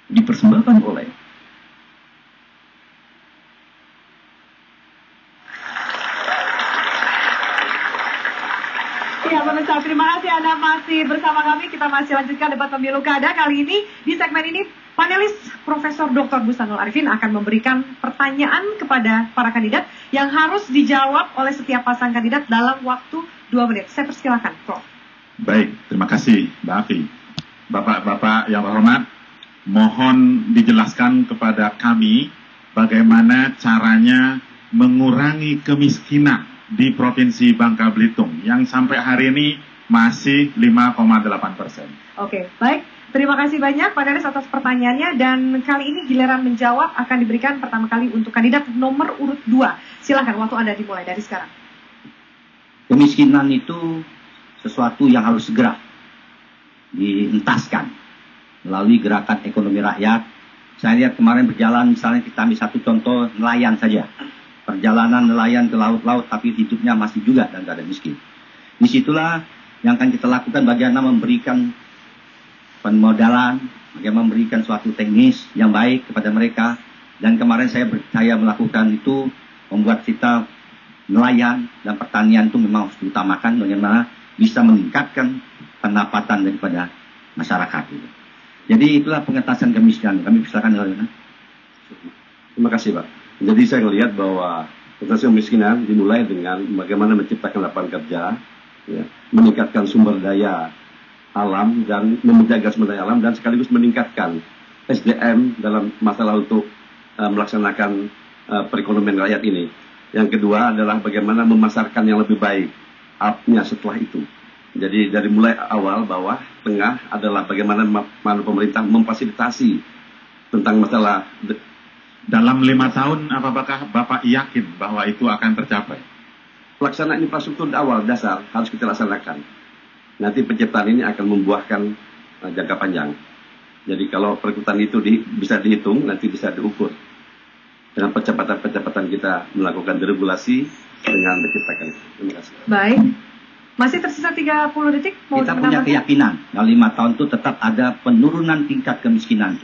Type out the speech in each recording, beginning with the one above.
dipersembahkan oleh ya, pemirsa, terima kasih Anda masih bersama kami. Kita masih lanjutkan debat pemilu kada. Kali ini di segmen ini panelis Profesor Dr. Bustanul Arifin akan memberikan pertanyaan kepada para kandidat yang harus dijawab oleh setiap pasang kandidat dalam waktu 2 menit. Saya persilakan, Prof. Baik, terima kasih Mbak Afi. Bapak-bapak yang terhormat, mohon dijelaskan kepada kami bagaimana caranya mengurangi kemiskinan di Provinsi Bangka Belitung yang sampai hari ini masih 5,8%. Oke, baik. Terima kasih banyak panelis atas pertanyaannya, dan kali ini giliran menjawab akan diberikan pertama kali untuk kandidat nomor urut 2. Silakan, waktu Anda dimulai dari sekarang. kemiskinan itu sesuatu yang harus segera dientaskan melalui gerakan ekonomi rakyat. Saya lihat kemarin berjalan, misalnya kita ambil satu contoh nelayan saja. Perjalanan nelayan ke laut-laut tapi hidupnya masih juga dan keadaan miskin. Disitulah yang akan kita lakukan, bagaimana memberikan pemodalan, bagaimana memberikan suatu teknis yang baik kepada mereka. Dan kemarin saya melakukan itu, membuat kita nelayan dan pertanian itu memang harus diutamakan, bagaimana bisa meningkatkan pendapatan daripada masyarakat. Jadi itulah pengentasan kemiskinan. Kami persilakan. Terima kasih, Pak. Jadi saya melihat bahwa pengentasan kemiskinan dimulai dengan bagaimana menciptakan lapangan kerja, ya, meningkatkan sumber daya alam dan menjaga sumber daya alam, dan sekaligus meningkatkan SDM dalam masalah untuk melaksanakan perekonomian rakyat ini. Yang kedua adalah bagaimana memasarkan yang lebih baik up-nya setelah itu. Jadi dari mulai awal, bawah, tengah adalah bagaimana pemerintah memfasilitasi tentang masalah. Dalam 5 tahun, apakah Bapak yakin bahwa itu akan tercapai? Pelaksanaan infrastruktur di awal dasar harus kita laksanakan. Nanti penciptaan ini akan membuahkan jangka panjang. Jadi kalau perikutan itu bisa dihitung, nanti bisa diukur. Dengan percepatan kita melakukan deregulasi dengan menciptakan itu. Terima kasih. Baik. Masih tersisa 30 detik. Kita punya keyakinan, dalam 5 tahun itu tetap ada penurunan tingkat kemiskinan.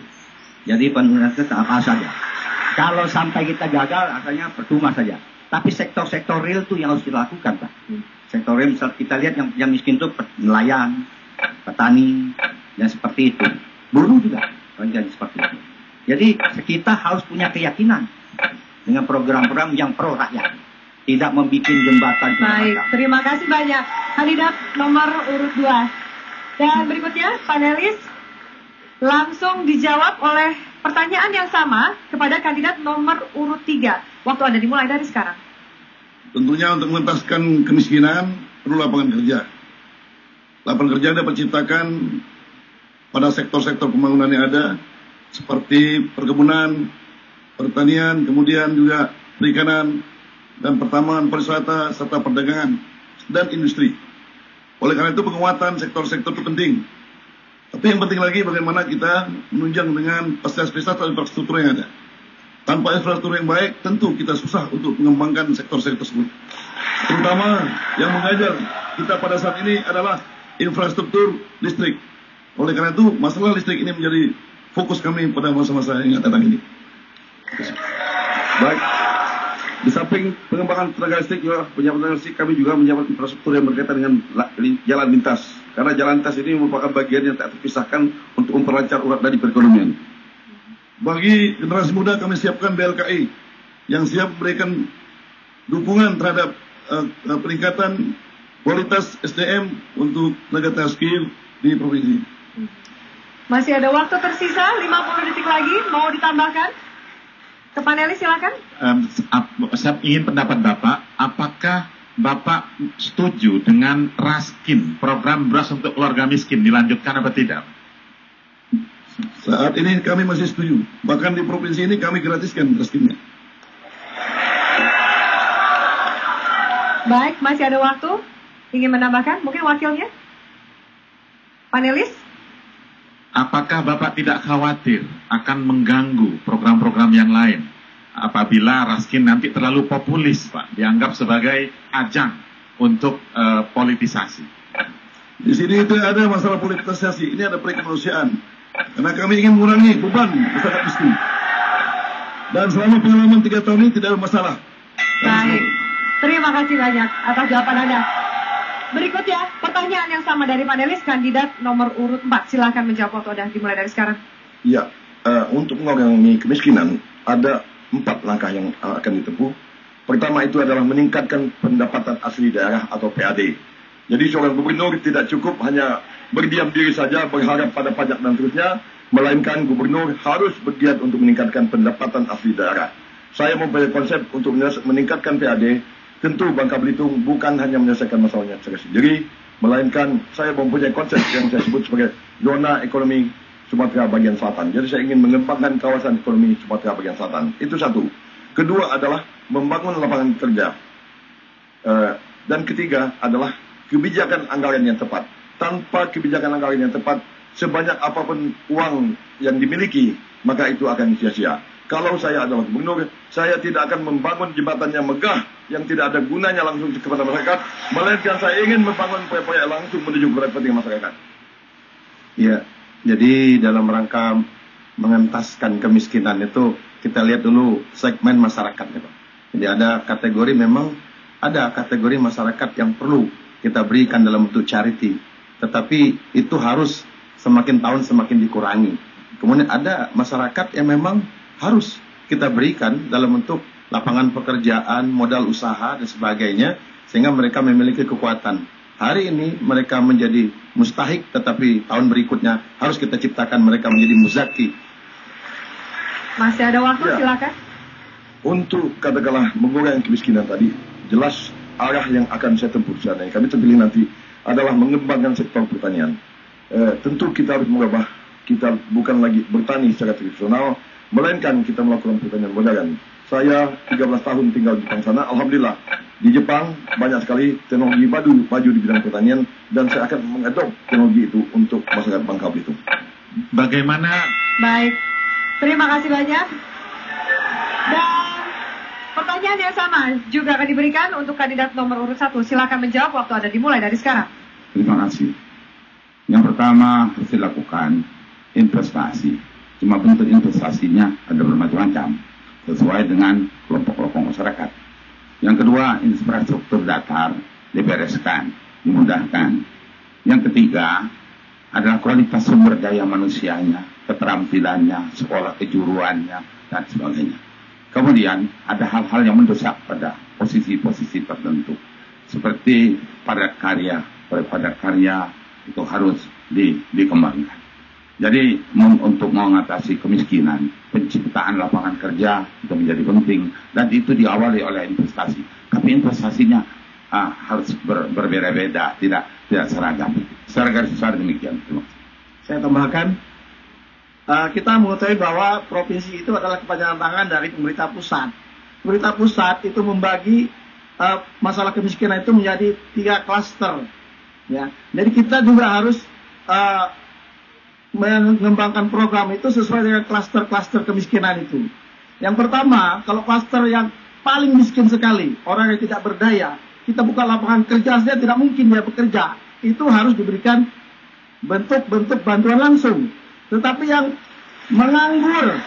Jadi penurunan itu apa saja. Kalau sampai kita gagal, asalnya percuma saja. Tapi sektor-sektor real itu yang harus dilakukan, Pak. Sektor real, misal kita lihat yang miskin itu nelayan, petani, dan seperti itu. Buruh juga, jadi seperti itu. Jadi kita harus punya keyakinan dengan program-program yang pro rakyat, tidak membuat jembatan. Baik, terima kasih banyak kandidat nomor urut 2. Dan berikutnya panelis langsung dijawab oleh pertanyaan yang sama kepada kandidat nomor urut 3. Waktu Anda dimulai dari sekarang. Tentunya untuk mengentaskan kemiskinan perlu lapangan kerja. Lapangan kerja dapat diciptakan pada sektor-sektor pembangunan yang ada, seperti perkebunan, pertanian, kemudian juga perikanan, dan pertambangan, pariwisata, serta perdagangan dan industri. Oleh karena itu penguatan sektor-sektor itu penting. Tapi yang penting lagi bagaimana kita menunjang dengan fasilitas atau infrastruktur yang ada. Tanpa infrastruktur yang baik, tentu kita susah untuk mengembangkan sektor-sektor tersebut. Terutama yang mengajar kita pada saat ini adalah infrastruktur listrik. Oleh karena itu, masalah listrik ini menjadi fokus kami pada masa-masa yang akan datang ini. Baik. Di samping pengembangan tenaga listrik, kami juga menyiapkan infrastruktur yang berkaitan dengan jalan lintas. Karena jalan lintas ini merupakan bagian yang tak terpisahkan untuk memperlancar urat nadi perekonomian. Bagi generasi muda kami siapkan BLKI yang siap memberikan dukungan terhadap peningkatan kualitas SDM untuk tenaga skill di provinsi. Masih ada waktu tersisa 50 detik lagi, mau ditambahkan? Ke panelis silakan. Saya ingin pendapat Bapak, apakah Bapak setuju dengan Raskin, program beras untuk keluarga miskin, dilanjutkan atau tidak? Saat ini kami masih setuju. Bahkan di provinsi ini kami gratiskan Raskinnya. Baik, masih ada waktu. Ingin menambahkan? Mungkin wakilnya? Panelis? Apakah Bapak tidak khawatir akan mengganggu program-program yang lain apabila Raskin nanti terlalu populis, Pak, dianggap sebagai ajang untuk politisasi? Di sini itu ada masalah politisasi, ini ada perikemanusiaan. Karena kami ingin mengurangi beban masyarakat miskin. Dan selama pengalaman 3 tahun ini tidak ada masalah. Baik, terima kasih banyak atas jawaban Anda. Berikutnya, pertanyaan yang sama dari panelis kandidat nomor urut 4. Silahkan menjawab waktu Anda dimulai dari sekarang. Ya, untuk mengurangi kemiskinan, ada 4 langkah yang akan ditempuh. Pertama itu adalah meningkatkan pendapatan asli daerah atau PAD. Jadi seorang gubernur tidak cukup hanya berdiam diri saja, berharap pada pajak dan seterusnya, melainkan gubernur harus bergiat untuk meningkatkan pendapatan asli daerah. Saya mempunyai konsep untuk meningkatkan PAD. Tentu Bangka Belitung bukan hanya menyelesaikan masalahnya secara sendiri, melainkan saya mempunyai konsep yang saya sebut sebagai zona ekonomi Sumatera bagian selatan. Jadi saya ingin mengembangkan kawasan ekonomi Sumatera bagian selatan. Itu satu. Kedua adalah membangun lapangan kerja. Dan ketiga adalah kebijakan anggaran yang tepat. Tanpa kebijakan anggaran yang tepat, sebanyak apapun uang yang dimiliki, maka itu akan sia-sia. Kalau saya adalah gubernur, saya tidak akan membangun jembatan yang megah, yang tidak ada gunanya langsung kepada masyarakat, melainkan saya ingin membangun proyek-proyek langsung menuju kepada kepentingan masyarakat. Ya, jadi dalam rangka mengentaskan kemiskinan itu, kita lihat dulu segmen masyarakatnya, Pak. Jadi ada kategori masyarakat yang perlu kita berikan dalam bentuk charity, tetapi itu harus semakin tahun semakin dikurangi. Kemudian ada masyarakat yang memang harus kita berikan dalam bentuk lapangan pekerjaan, modal usaha, dan sebagainya, sehingga mereka memiliki kekuatan. Hari ini mereka menjadi mustahik, tetapi tahun berikutnya harus kita ciptakan mereka menjadi muzaki. Masih ada waktu, silakan. Untuk katakanlah mengurangi kemiskinan tadi, jelas arah yang akan saya tempuh sana, kami terpilih nanti, adalah mengembangkan sektor pertanian. Tentu kita harus mengubah, kita bukan lagi bertani secara tradisional, melainkan kita melakukan pertanian modern. Saya 13 tahun tinggal di Jepang sana, alhamdulillah. Di Jepang banyak sekali teknologi maju di bidang pertanian, dan saya akan mengadop teknologi itu untuk masyarakat Bangka Belitung. Bagaimana? Baik, terima kasih banyak. Dan pertanyaan yang sama juga akan diberikan untuk kandidat nomor urut 1. Silakan menjawab, waktu Anda dimulai dari sekarang. Terima kasih. Yang pertama harus dilakukan investasi. Cuma bentuk investasinya ada bermacam-macam sesuai dengan kelompok-kelompok masyarakat. Yang kedua, infrastruktur datar dibereskan, dimudahkan. Yang ketiga adalah kualitas sumber daya manusianya, keterampilannya, sekolah kejuruannya, dan sebagainya. Kemudian ada hal-hal yang mendesak pada posisi-posisi tertentu, seperti padat karya itu harus dikembangkan. Jadi untuk mengatasi kemiskinan, penciptaan lapangan kerja itu menjadi penting, dan itu diawali oleh investasi. Tapi investasinya harus berbeda-beda, tidak seragam. Secara garis besar demikian. Saya tambahkan, kita mengetahui bahwa provinsi itu adalah kepanjangan tangan dari pemerintah pusat. Pemerintah pusat itu membagi masalah kemiskinan itu menjadi 3 klaster. Ya, jadi kita juga harus mengembangkan program itu sesuai dengan klaster-klaster kemiskinan itu. Yang pertama, kalau klaster yang paling miskin sekali, orang yang tidak berdaya, kita buka lapangan kerja saja tidak mungkin dia bekerja. Itu harus diberikan bentuk-bentuk bantuan langsung. Tetapi yang menganggur,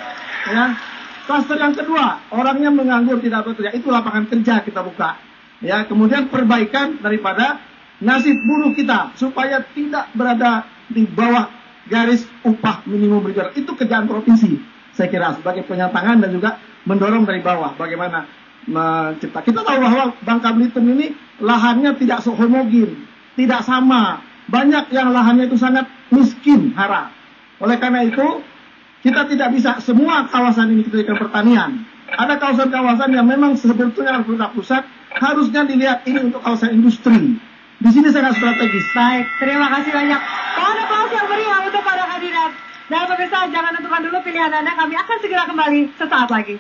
ya, klaster yang kedua, orangnya menganggur tidak bekerja, itu lapangan kerja kita buka. Ya, kemudian perbaikan daripada nasib buruh kita supaya tidak berada di bawah garis upah minimum berjualan. Itu kerjaan provinsi, saya kira, sebagai penyatangan dan juga mendorong dari bawah bagaimana mencipta. Kita tahu bahwa Bangka Belitung ini lahannya tidak homogen, tidak sama. Banyak yang lahannya itu sangat miskin, hara. Oleh karena itu, kita tidak bisa semua kawasan ini kita jadikan pertanian. Ada kawasan-kawasan yang memang sebetulnya pemerintah pusat harusnya dilihat ini untuk kawasan industri. Di sini sangat strategis. Baik, terima kasih banyak. Mohon aplaus yang meriah untuk para kandidat. Dan pemirsa, jangan tentukan dulu pilihan Anda. Kami akan segera kembali sesaat lagi.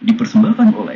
Dipersembahkan oleh